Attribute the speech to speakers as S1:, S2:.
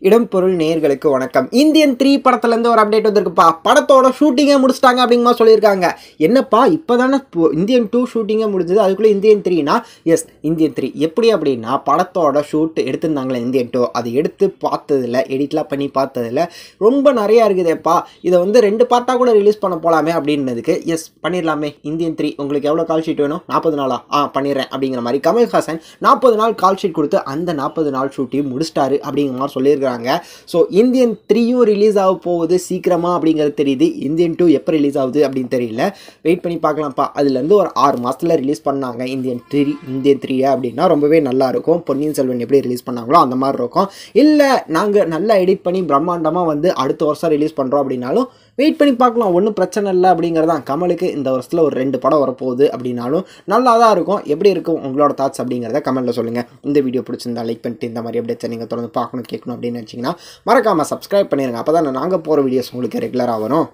S1: இடம் பொருள் நேயர்களுக்கு வணக்கம். இந்தியன் 3 படத்துலேருந்து ஒரு அப்டேட் வந்திருக்குப்பா. படத்தோட ஷூட்டிங்கே முடிச்சிட்டாங்க அப்படிங்கிற சொல்லியிருக்காங்க. என்னப்பா இப்போ தானே இந்தியன் 2 ஷூட்டிங்கே முடிஞ்சது, அதுக்குள்ளே இந்தியன் 3னா? எஸ், இந்தியன் 3 எப்படி அப்படின்னா படத்தோட ஷூட் எடுத்திருந்தாங்களே இந்தியன் 2, அது எடுத்து பார்த்ததில்ல, எடிட்லாம் பண்ணி பார்த்ததில்ல, ரொம்ப நிறையா இருக்குதேப்பா, இதை வந்து 2 பார்ட்டாக கூட ரிலீஸ் பண்ண போகலாமே அப்படின்னதுக்கு எஸ் பண்ணிடலாமே. இந்தியன் 3 உங்களுக்கு எவ்வளோ கால் ஷீட் வேணும்? 40 நாளா? பண்ணிடுறேன் அப்படிங்கிற மாதிரி கமல்ஹாசன் 40 நாள் கால் ஷீட் கொடுத்து அந்த 40 நாள் ஷூட்டையும் முடிச்சிட்டாரு அப்படிங்கிற மாதிரி சொல்லியிருக்காங்க. ஸோ இந்தியன் 3யும் ரிலீஸ் ஆக போகுது சீக்கிரமா அப்படிங்கிறது தெரியுது. இந்தியன் 2 எப்போ ரிலீஸ் ஆகுது அப்படின்னு தெரியல, வெயிட் பண்ணி பார்க்கலாம்ப்பா. அதுலேருந்து ஒரு 6 மாதத்தில் ரிலீஸ் பண்ணாங்க இந்தியன் 3 அப்படின்னா ரொம்பவே நல்லா இருக்கும். பொன்னியின் செல்வன் எப்படி ரிலீஸ் பண்ணாங்களோ அந்த மாதிரி இருக்கும். இல்லை நாங்கள் நல்லா எடிட் பண்ணி பிரம்மாண்டமாக வந்து அடுத்த வருஷம் ரிலீஸ் பண்ணுறோம் அப்படின்னாலும் வெயிட் பண்ணி பார்க்கலாம், ஒன்றும் பிரச்சனை இல்லை அப்படிங்கிறதான். கமலுக்கு இந்த வருஷத்தில் ஒரு 2 படம் வரப்போகுது அப்படின்னாலும் நல்லா தான் இருக்கும். எப்படி இருக்கும் உங்களோட தாட்ஸ் அப்படிங்கிறத கமெண்ட்டில் சொல்லுங்கள். இந்த வீடியோ பிடிச்சிருந்தா லைக் பண்ணிட்டு இந்த மாதிரி அப்டேட்ஸை நீங்கள் தொடர்ந்து பார்க்கணும் கேட்கணும் அப்படின்னு நினச்சிங்கன்னா மறக்காமல் சப்ஸ்கிரைப் பண்ணிடுங்க. அப்போ தான் நாங்கள் போகிற வீடியோஸ் உங்களுக்கு ரெகுலராக வரும்.